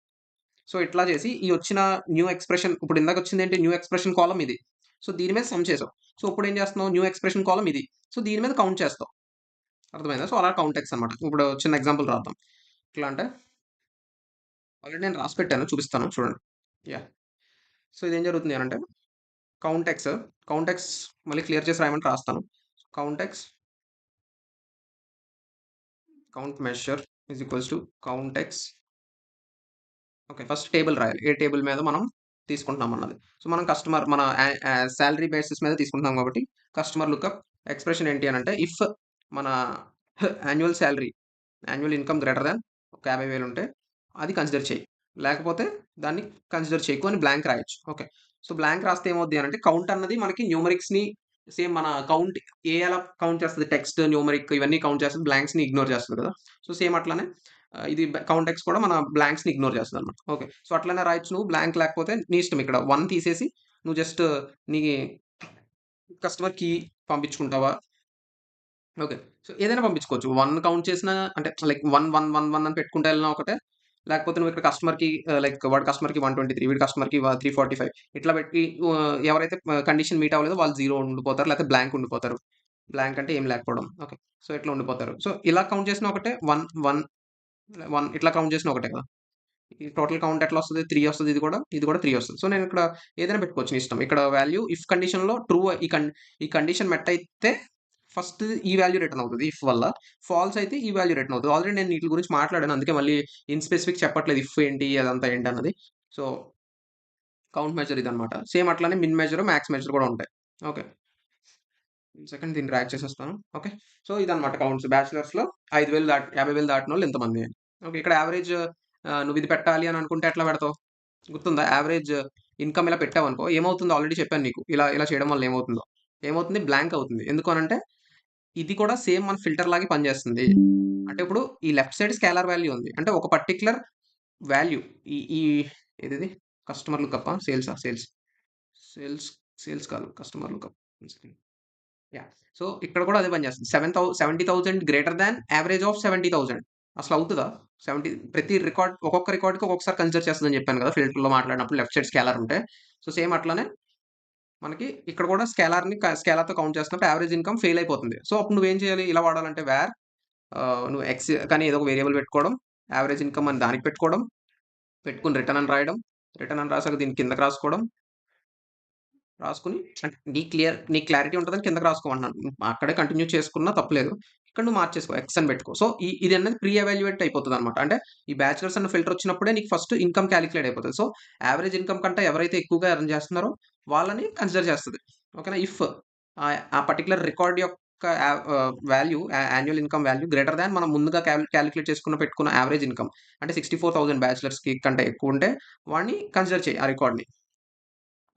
సో ఇట్లా చేసి ఈ వచ్చిన న్యూ ఎక్స్‌ప్రెషన్ ఇప్పుడు ఇందాక వచ్చిందేంటి న్యూ ఎక్స్‌ప్రెషన్ కాలమ్ ఇది. సో దీని మీద సమ్ చేసావు. సో ఇప్పుడేం చేస్తున్నావు న్యూ ఎక్స్‌ప్రెషన్ కాలమ్ ఇది. సో దీని మీద కౌంట్ చేస్తావు. అర్థమైందా? సో అలా కౌంట్ ఎక్స్ అనమాట. ఇప్పుడు చిన్న ఎగ్జాంపుల్ రాద్దాం. ఎట్లా అంటే ఆల్రెడీ నేను రాసి పెట్టాను చూపిస్తాను చూడండి. యాహ్! సో ఇదేం జరుగుతుంది అనంటే కౌంట్ ఎక్స్, కౌంట్ ఎక్స్ మళ్ళీ క్లియర్ చేసి రాయమంటే రాస్తాను. Count X, count measure is equals to count X. Okay. First table రాయాలి. ఏ టేబుల్ మీద మనం తీసుకుంటున్నాం అన్నది. సో, మనం కస్టమర్ మన సాలరీ బేసిస్ మీద తీసుకుంటున్నాం కాబట్టి కస్టమర్ లుకప్ ఎక్స్‌ప్రెషన్ ఏంటి అనంటే ఇఫ్ మన annual salary, annual income greater than ఒక 50,000 ఉంటే అది కన్సిడర్ చెయ్యి. లేకపోతే దాన్ని కన్సిడర్ చేయకు అని బ్లాంక్ రాయొచ్చు. ఓకే. సో, బ్లాంక్ రాస్తే ఏమవుద్ది అనంటే కౌంట్ అన్నది మనకి న్యూమరిక్స్‌ని సేమ్ మన కౌంట్ ఎలా కౌంట్ చేస్తది టెక్స్ట్, న్యూమరిక్ ఇవన్నీ కౌంట్ చేస్తది. బ్లాంక్స్‌ని ఇగ్నోర్ చేస్తది కదా! సో, సేమ్ అట్లనే ఇది కౌంట్ ఎక్స్ కూడా మన బ్లాంక్స్‌ని ఇగ్నోర్ చేస్తదనమాట. ఓకే. సో, అట్లనే రాయొచ్చు నువ్వు బ్లాంక్ లేకపోతే నీ ఇష్టం ఇక్కడ 1 తీసేసి నువ్వు జస్ట్ నీ కస్టమర్‌కి పంపించుకుంటావా? ఓకే. సో, ఏదైనా పంపించుకోవచ్చు. 1 కౌంట్ చేసినా అంటే లైక్ 1, 1, 1, 1 అని పెట్టుకుంటూ ఎళ్ళినా ఒకటే. లేకపోతే నువ్వు ఇక్కడ కస్టమర్‌కి లైక్ వాడి కస్టమర్‌కి 123 వీడి కస్టమర్‌కి 345 ఇట్లా పెట్టి ఎవరైతే కండిషన్ మీట్ అవ్వలేదో వాళ్ళు 0 ఉండిపోతారు. లేకపోతే బ్లాంక్ ఉండిపోతారు. బ్లాంక్ అంటే ఏం లేకపోవడం. ఓకే. సో, ఇట్లా ఉండిపోతారు. సో, ఇలా కౌంట్ చేసినా ఒకటే 1, 1, 1 ఇట్లా కౌంట్ చేసినా ఒకటే కదా! ఈ టోటల్ కౌంట్ ఎట్లా వస్తది? 3 వస్తది. ఇది కూడా 3 వస్తది. సో, నేను ఇక్కడ ఏదైనా పెట్టుకోవచ్చు నీ ఇష్టం. ఇక్కడ వాల్యూ ఇఫ్ కండిషన్‌లో ట్రూ ఈ కండిషన్ మెట్ అయితే ఫస్ట్ ఈ వాల్యూ రిటర్న్ అవుతది. ఇఫ్ వల్ల. ఫాల్స్ అయితే ఈ వాల్యూ రిటర్న్ అవుతది. ఆల్రెడీ నేను వీటి గురించి మాట్లాడాను. అందుకే మళ్ళీ ఇన్ స్పెసిఫిక్ చెప్పట్లేదు. ఇఫ్ ఏంటి అదంతా ఏంటన్నది. సో, కౌంట్ మెజర్ ఇదన్నమాట. సేమ్ అట్లనే మిన్ మెజర్, మాక్స్ మెజర్ కూడా ఉంటాయి. ఓకే. సెకండ్ దీన్ని డ్రాగ్ చేసేస్తాను. ఓకే. సో, ఇదన్నమాట కౌంట్స్. బ్యాచిలర్స్‌లో 5,000 50,000 దాటినోళ్ళు ఇంతమంది అని. ఓకే. ఇక్కడ యావరేజ్ నువ్వు ఇది పెట్టాలి అని అనుకుంటే ఎట్లా పెడతావు? గుర్తుందా? యావరేజ్ ఇన్‌కమ్ ఇలా పెట్టావనుకో ఏమవుతుందో ఆల్రెడీ చెప్పాను నీకు. ఇలా ఇలా చేయడం వల్ల ఏమవుతుందో. ఏమవుతుంది? బ్లాంక్ అవుతుంది. ఎందుకు అనంటే ఇది కూడా సేమ్ మన ఫిల్టర్ లాగే పనిచేస్తుంది. అంటే ఇప్పుడు ఈ లెఫ్ట్ సైడ్ స్కేలార్ వాల్యూ ఉంది. అంటే ఒక పర్టిక్యులర్ వాల్యూ ఈ ఈ ఏదిది? కస్టమర్ లుకప్పా? సేల్సా? సేల్స్. సేల్స్ సేల్స్ కాదు. Customer lookup. One second. Yeah! So, ఇక్కడ కూడా అదే పనిచేస్తుంది. 70,000 గ్రేటర్ థాన్ యావరేజ్ ఆఫ్ 70,000 అసలవుతదా? 70 ప్రతి రికార్డ్ ఒక్కొక్క రికార్డ్‌కి ఒక్కొక్కసారి కన్సిడర్ చేస్తదని చెప్పాను కదా! ఫిల్టర్‌లో మాట్లాడినప్పుడు లెఫ్ట్ సైడ్ స్కేలార్ ఉంటే. సో, సేమ్ అట్లనే మనకి ఇక్కడ కూడా స్కేలార్‌తో కౌంట్ చేస్తున్నప్పుడు యావరేజ్ ఇన్‌కమ్ ఫెయిల్ అయిపోతుంది. సో, అప్పుడు నువ్వేం చేయాలి? ఇలా వాడాలంటే నువ్వు ఎక్స్ కానీ ఏదో ఒక వేరియబుల్ పెట్టుకోవడం. యావరేజ్ ఇన్‌కమ్ అని దానికి పెట్టుకోవడం. పెట్టుకొని రిటర్న్ అని రాయడం. రిటర్న్ అని రాసాక దీన్ని కిందకి రాసుకోవడం. రాసుకొని అంటే నీకు క్లారిటీ ఉంటదని కిందకి రాసుకోమంటున్నాను. అక్కడే కంటిన్యూ చేసుకున్నా తప్పులేదు. ఇక్కడ నువ్వు మార్చేసుకో. ఎక్స్ అని పెట్టుకో. సో, ఇది అనేది ప్రీ ఎవాల్యుయేట్ అయిపోతదనమాట. అంటే ఈ బ్యాచిలర్స్ అన్న ఫిల్టర్ వచ్చినప్పుడే నీకు ఫస్ట్ ఇన్‌కమ్ కాలిక్యులేట్ అయిపోతది. సో, యావరేజ్ ఇన్‌కమ్ కంటే ఎవరైతే ఎక్కువగా ఎర్న్ చేస్తున్నారో వాళ్ళని కన్సిడర్ చేస్తది. ఓకేనా? ఇఫ్ ఆ పర్టిక్యులర్ రికార్డ్ యొక్క value annual income value greater than మనం ముందుగా కాలిక్యులేట్ పెట్టుకున్న యావరేజ్ ఇన్‌కమ్ అంటే 64,000 బ్యాచిలర్స్‌కి కంటే ఎక్కువుంటే వాడిని కన్సిడర్ చెయి ఆ రికార్డ్‌ని.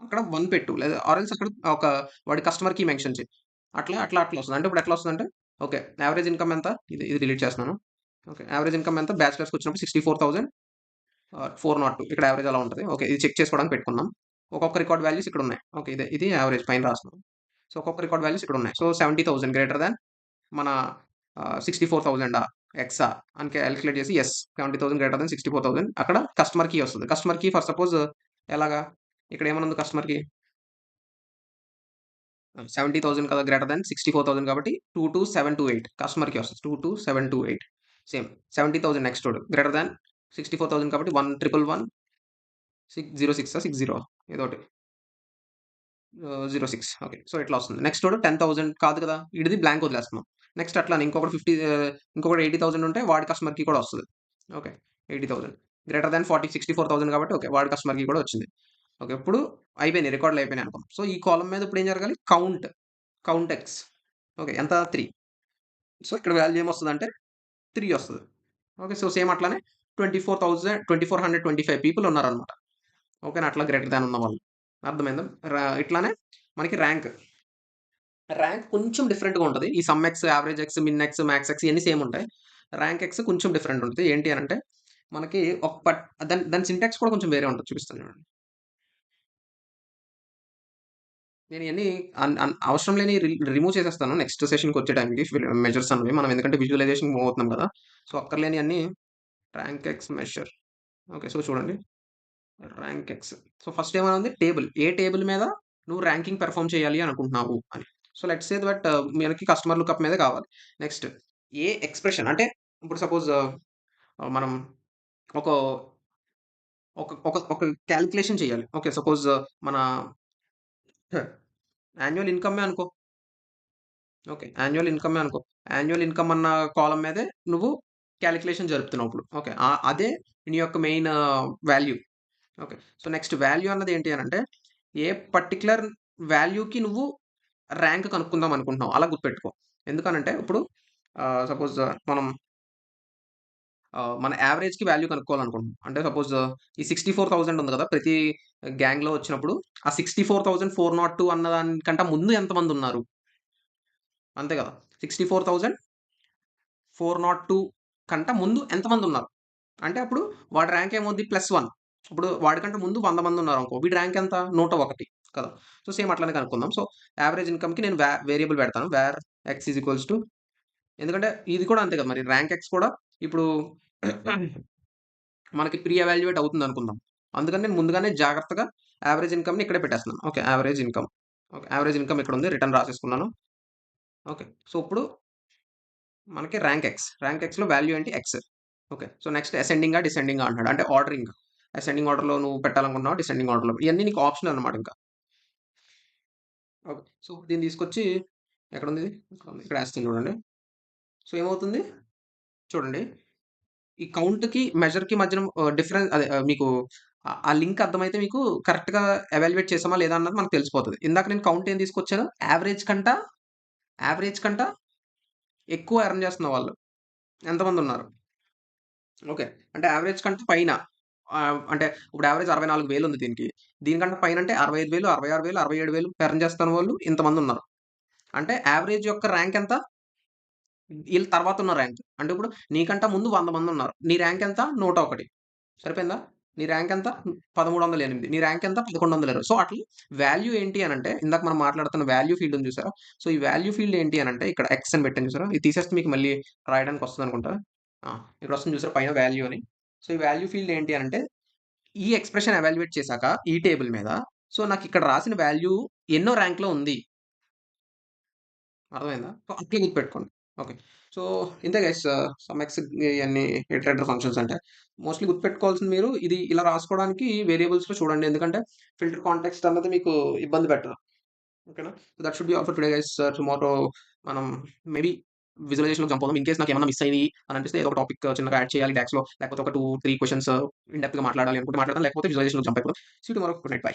అక్కడ 1 పెట్టు. లేదా ఆర్ ఎల్స్ అక్కడ ఒక వాడి కస్టమర్ కీ మెన్షన్ చెయి. అట్లా వస్తది. అంటే ఇప్పుడు ఎట్లా వస్తదంటే ఓకే. యావరేజ్ ఇన్‌కమ్ ఎంత? ఇది డిలీట్ చేస్తున్నాను. ఓకే. యావరేజ్ ఇన్‌కమ్ ఎంత? బ్యాచిలర్స్‌కొచ్చినప్పుడు 64,000 402 ఇక్కడ యావరేజ్ అలా ఉంటది. ఓకే. ఇది చెక్ చేసుకోవడానికి పెట్టుకుందాం. ఒక్కొక్క రికార్డ్ వాల్యూస్ ఇక్కడున్నాయి. ఓకే. ఇది యావరేజ్ పైన రాస్తున్నాం. సో, ఒక్కొక్క రికార్డ్ వాల్యూస్ ఇక్కడున్నాయి. సో, 70,000 గ్రేటర్ థాన్ మన 64,000 ఎక్సా అని కాలిక్యులేట్ చేసి యెస్. 70,000 గ్రేటర్ థాన్ 64,000 అక్కడ కస్టమర్ కీ వస్తది. కస్టమర్ కీ ఫర్ సపోజ్ ఎలాగా? ఇక్కడ ఏమనుంది కస్టమర్ కీ? 70,000 కదా! గ్రేటర్ థాన్ 64,000 కాబట్టి 22728 కస్టమర్‌కి వస్తది. 22728 సేమ్ 70,000 నెక్స్టోడు గ్రేటర్ థాన్ 64,000 కాబట్టి 1111 606 60 ఏదోకటి 06 ఓకే. సో, ఇట్లా వస్తుంది. నెక్స్టోడు 10,000 కాదు కదా! ఈడిది బ్లాంక్ వదిలేస్తున్నాం. నెక్స్ట్ అట్లనే ఇంకొకటి 80,000 ఉంటే వాడి కస్టమర్‌కి కూడా వస్తది. ఓకే. 80,000 గ్రేటర్ థాన్ 64,000 కాబట్టి ఓకే. వాడి కస్టమర్‌కి కూడా వచ్చింది. ఓకే. ఇప్పుడు అయిపోయినాయి. రికార్డులు అయిపోయినాయి అనుకుందాం. సో, ఈ కాలమ్ మీద ఇప్పుడు ఏం జరగాలి? Count X. ఓకే. ఎంత 3. సో, ఇక్కడ వాల్యూ ఏమొస్తదంటే 3 ఒస్తది. ఓకే. సో, సేమ్ అట్లనే 2425 పీపుల్ ఉన్నారనమాట. ఓకేనా? అట్లా గ్రేటర్ థాన్ ఉన్నవాళ్ళు. అర్థమైందా? ఇట్లానే మనకి ర్యాంక్ కొంచెం డిఫరెంట్‌గా ఉంటది. ఈ some X, average X, min X, max X ఇయన్నీ సేమ్ ఉంటాయి. ర్యాంక్ ఎక్స్ కొంచెం డిఫరెంట్ ఉంటది. ఏంటి అనంటే మనకి ఒక దాని సింటాక్స్ కూడా కొంచెం వేరే ఉంటది. చూపిస్తాను చూడండి. నేను ఇయన్నీ అవసరం లేని రిమూవ్ చేసేస్తాను నెక్స్ట్ సెషన్‌కి వచ్చే టైంకి మెజర్స్ అనేవి. మనం ఎందుకంటే విజువలైజేషన్‌కి మూవ్ అవుతున్నాం కదా! సో, అక్కర్లేనియన్నీ rank X measure. Okay. So, చూడండి ర్యాంక్ ఎక్స్. సో, ఫస్ట్ ఏమనుంది టేబుల్. ఏ టేబుల్ మీద నువ్వు ర్యాంకింగ్ పెర్ఫార్మ్ చేయాలి అనుకుంటున్నావు అని. సో, లెట్స్ సే దట్ మనకి కస్టమర్ లుకప్ మీదే కావాలి. నెక్స్ట్ ఏ ఎక్స్‌ప్రెషన్ అంటే ఇప్పుడు సపోజ్ మనం ఒక ఒక ఒక ఒక కాలిక్యులేషన్ చేయాలి. ఓకే. సపోజ్ మన యాన్యువల్ ఇన్‌కమే అనుకో. ఓకే. యాన్యువల్ ఇన్‌కమే అనుకో. యాన్యువల్ ఇన్‌కమ్ అన్న కాలమ్ మీదే నువ్వు కాలిక్యులేషన్ జరుపుతున్నావు ఇప్పుడు. ఓకే. అదే నీ యొక్క main value. Okay. So, next value అన్నది ఏంటి అనంటే, ఏ పర్టిక్యులర్ వాల్యూకి నువ్వు ర్యాంక్ కనుక్కుందాం అనుకుంటున్నావు. అలా గుర్తుపెట్టుకో. ఎందుకనంటే ఇప్పుడు సపోజ్ మనం మన యావరేజ్‌కి వాల్యూ కనుక్కోవాలనుకుంటున్నాం. అంటే సపోజ్ ఈ 64,000 ఉంది కదా! ప్రతి గ్యాంగ్‌లో వచ్చినప్పుడు ఆ 64,402 అన్న దానికంటే ముందు ఎంతమందున్నారు? అంతే కదా! 64,402 కంట ముందు ఎంతమందున్నారు? అంటే అప్పుడు వాడి ర్యాంక్ ఏమవుద్ది +1. ఇప్పుడు వాడికంటే ముందు 100 మందున్నారనుకో. వీడి ర్యాంక్ ఎంత? 101 కదా! సో, సేమ్ అట్లనే కనుక్కుందాం. సో, యావరేజ్ ఇన్‌కమ్‌కి నేను వేరియబుల్ పెడతాను. Where X is equals to ఎందుకంటే ఇది కూడా అంతే కదా! మరి ర్యాంక్ ఎక్స్ కూడా ఇప్పుడు మనకి ప్రీ ఎవాల్యుయేట్ అవుతుందనుకుందాం. అందుకని నేను ముందుగానే జాగ్రత్తగా యావరేజ్ ఇన్‌కమ్‌ని ఇక్కడే పెట్టేస్తున్నాను. Okay. Average income. Okay. Average income ఇక్కడుంది. రిటర్న్ రాసేసుకున్నాను. ఓకే. సో, ఇప్పుడు మనకి ర్యాంక్ ఎక్స్. ర్యాంక్ ఎక్స్‌లో వాల్యూ ఏంటి? ఎక్స్. ఓకే. సో, నెక్స్ట్ అసెండింగా, డిసెండింగా అంటున్నాడు. అంటే ఆర్డరింగ్. అసెండింగ్ ఆర్డర్‌లో నువ్వు పెట్టాలనుకుంటున్నావా? డిసెండింగ్ ఆర్డర్‌లో ఇయన్నీ నీకు ఆప్షనల్ అన్నమాట ఇంకా. ఓకే. సో, దీన్ని తీసుకొచ్చి ఎక్కడుందిది? ఇక్కడ ఏస్తాను చూడండి. సో, ఏమవుతుంది? చూడండి. ఈ కౌంట్‌కి, మెజర్‌కి మధ్యన అదే మీకు ఆ లింక్ అర్థమైతే మీకు కరెక్ట్‌గా ఎవాల్యుయేట్ చేసామా లేదా అన్నది మనకు తెలిసిపోతది. ఇందాక నేను కౌంట్ ఏం తీసుకొచ్చాను? యావరేజ్ కంట ఎక్కువ ఎర్న్ చేస్తున్న వాళ్ళు ఎంతమందున్నారు? ఓకే. అంటే యావరేజ్ కంటే పైన అంటే ఇప్పుడు యావరేజ్ 64,000 ఉంది దీనికి. దీనికంటే పైనంటే 65,000, 66,000, 67,000 ఎర్న్ చేస్తున్న వాళ్ళు ఇంతమందున్నారు. అంటే యావరేజ్ యొక్క ర్యాంక్ ఎంత? ఈళ్ళ తర్వాతున్న ర్యాంక్. అంటే ఇప్పుడు నీకంట ముందు 100 మందున్నారు. నీ ర్యాంక్ ఎంత? 101. సరిపోయిందా? నీ ర్యాంక్ ఎంత? 1308. నీ ర్యాంక్ ఎంత? 1120. సో, అట్లా వాల్యూ ఏంటి అనంటే, ఇందాక మనం మాట్లాడుతున్న వాల్యూ ఫీల్డ్ ఉంది చూసారా? సో, ఈ వాల్యూ ఫీల్డ్ ఏంటి అనంటే, ఇక్కడ ఎక్స్ అని పెట్టాను చూసారా? ఇది తీసేస్తే మీకు మళ్ళీ రాయడానికి వస్తదనుకుంటా. ఆ! ఇక్కడ వస్తుంది చూసారా పైన వాల్యూ అని. సో, ఈ వాల్యూ ఫీల్డ్ ఏంటి అనంటే, ఈ ఎక్స్‌ప్రెషన్ ఎవాల్యుయేట్ చేశాక ఈ టేబుల్ మీద, సో, నాకిక్కడ రాసిన వాల్యూ ఎన్నో ర్యాంక్‌లో ఉంది. అర్థమైందా? సో, అట్లా గుర్తుపెట్టుకోండి. ఓకే. సో, ఇంతే గైస్ సమ్ ఎక్స్ ఇయన్నీ ఇటరేటర్ ఫంక్షన్స్ అంటే. మోస్ట్‌లీ గుర్తుపెట్టుకోవాల్సింది మీరు ఇది ఇలా రాసుకోవడానికి వేరియబుల్స్‌లో చూడండి. ఎందుకంటే ఫిల్టర్ కాంటెక్స్ట్ అన్నది మీకు ఇబ్బంది పెట్టదు. ఓకేనా? So, that should be all for today guys. Tomorrow మనం మేబీ విజువలైజేషన్‌లోకి జంప్ అవుదాం. ఇన్ కేస్ నాకేమన్నా మిస్ అయ్యి అని అనిపిస్తే ఏదో ఒక టాపిక్ చిన్నగా యాడ్ చేయాలి డాక్స్‌లో లేకపోతే ఒక 2, 3 క్వెషన్స్ ఇన్ డెప్త్‌గా మాట్లాడాలి అనుకుంటే మాట్లాడతాను. లేకపోతే విజువలైజేషన్‌లోకి జంప్ అయిపోదాం. See you tomorrow. Good night. By.